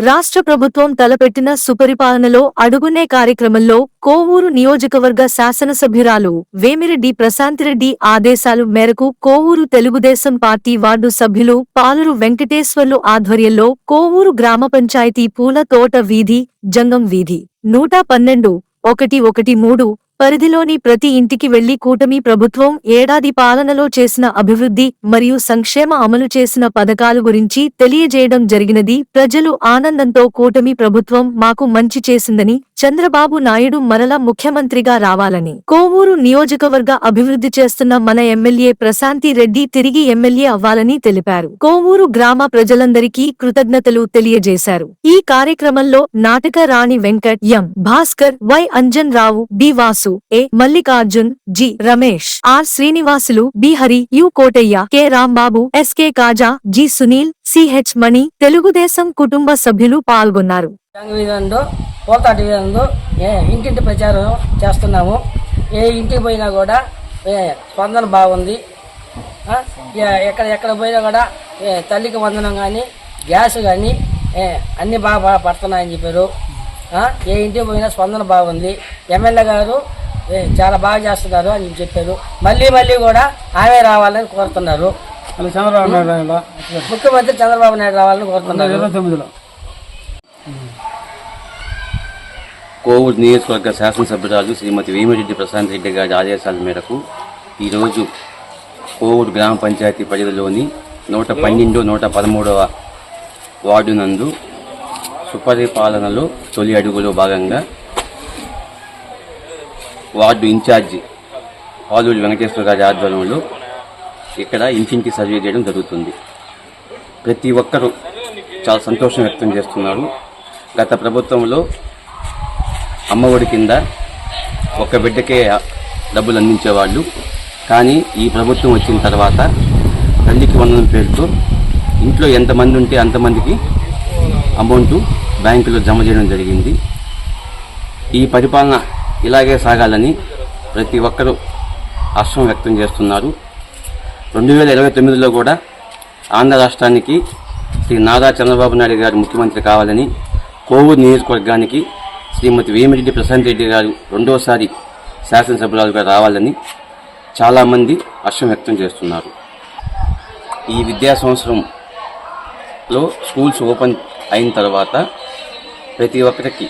రాష్ట్ర ప్రభుత్వం తలపెట్టిన సుపరిపాలనలో అడుగునే కార్యక్రమంలో కోవూరు నియోజకవర్గ శాసనసభ్యురాలు వేమిరెడ్డి ప్రశాంతిరెడ్డి ఆదేశాల మేరకు కోవూరు తెలుగుదేశం పార్టీ వార్డు సభ్యులు పాలూరు వెంకటేశ్వర్లు ఆధ్వర్యంలో కోవూరు గ్రామ పంచాయతీ పూల తోట వీధి జంగం వీధి 112-113 పరిధిలోని ప్రతి ఇంటికి వెళ్లి కూటమి ప్రభుత్వం ఏడాది పాలనలో చేసిన అభివృద్ధి మరియు సంక్షేమ అమలు చేసిన పథకాల గురించి తెలియజేయడం జరిగినది. ప్రజలు ఆనందంతో కూటమి ప్రభుత్వం మాకు మంచి చేసిందని, చంద్రబాబు నాయుడు మరల ముఖ్యమంత్రిగా రావాలని, కోవూరు నియోజకవర్గ అభివృద్ధి చేస్తున్న మన ఎమ్మెల్యే ప్రశాంతి రెడ్డి తిరిగి ఎమ్మెల్యే అవ్వాలని తెలిపారు. కోవూరు గ్రామ ప్రజలందరికీ కృతజ్ఞతలు తెలియజేశారు. ఈ కార్యక్రమంలో నాటక రాణి Venkat, M Bhaskar, Y Anjan Rao, B Vasu, A Mallikarjun, G Ramesh, R Srinivasulu, B Hari, U Kotaiah, K Rambabu, SK Kaja, G Sunil, CH Mani, Telugu Desam కుటుంబ సభ్యులు పాల్గొన్నారు. ఇంటింటి ప్రచారం చేస్తున్నాము. ఏ ఇంటికి పోయినా కూడా స్పందన బాగుంది. ఎక్కడ పోయినా కూడా తల్లికి వందనం కానీ, గ్యాస్ కానీ అన్ని బాగా పడుతున్నాయని చెప్పారు. ఏ ఇంటికి పోయినా స్పందన బాగుంది. ఎమ్మెల్యే గారు చాలా బాగా చేస్తున్నారు అని చెప్పారు. మళ్ళీ కూడా ఆమె రావాలని కోరుతున్నారు. ముఖ్యమంత్రి చంద్రబాబు నాయుడు రావాలని కోరుతున్నారు. కోవూరు నియోజకవర్గ శాసనసభ్యురాలు శ్రీమతి వేమిరెడ్డి ప్రశాంతిరెడ్డి గారి ఆదేశాల మేరకు ఈరోజు కోవూరు గ్రామ పంచాయతీ పరిధిలోని 112-113 వార్డు నందు సుపరిపాలనలో తొలి అడుగులో భాగంగా వార్డు ఇన్ఛార్జి పాలూరి వెంకటేశ్వర గారి ఆధ్వర్యంలో ఇక్కడ ఇంటింటి సర్వే చేయడం జరుగుతుంది. ప్రతి ఒక్కరూ చాలా సంతోషం వ్యక్తం చేస్తున్నారు. గత ప్రభుత్వంలో అమ్మఒడి కింద ఒక్క బిడ్డకే డబ్బులు అందించేవాళ్ళు. కానీ ఈ ప్రభుత్వం వచ్చిన తర్వాత తల్లికి వందనం పేరుతో ఇంట్లో ఎంతమంది ఉంటే అంతమందికి అమౌంట్ బ్యాంకులో జమ చేయడం జరిగింది. ఈ పరిపాలన ఇలాగే సాగాలని ప్రతి ఒక్కరూ హర్షం వ్యక్తం చేస్తున్నారు. 2029లో కూడా ఆంధ్ర రాష్ట్రానికి శ్రీ నారా చంద్రబాబు నాయుడు గారు ముఖ్యమంత్రి కావాలని, కోవూరు నియోజకవర్గానికి శ్రీమతి వేమిరెడ్డి ప్రశాంతిరెడ్డి గారు రెండోసారి శాసనసభ్యురాలుగా రావాలని చాలామంది హర్షం వ్యక్తం చేస్తున్నారు. ఈ విద్యా సంవత్సరంలో స్కూల్స్ ఓపెన్ అయిన తర్వాత ప్రతి ఒక్కరికి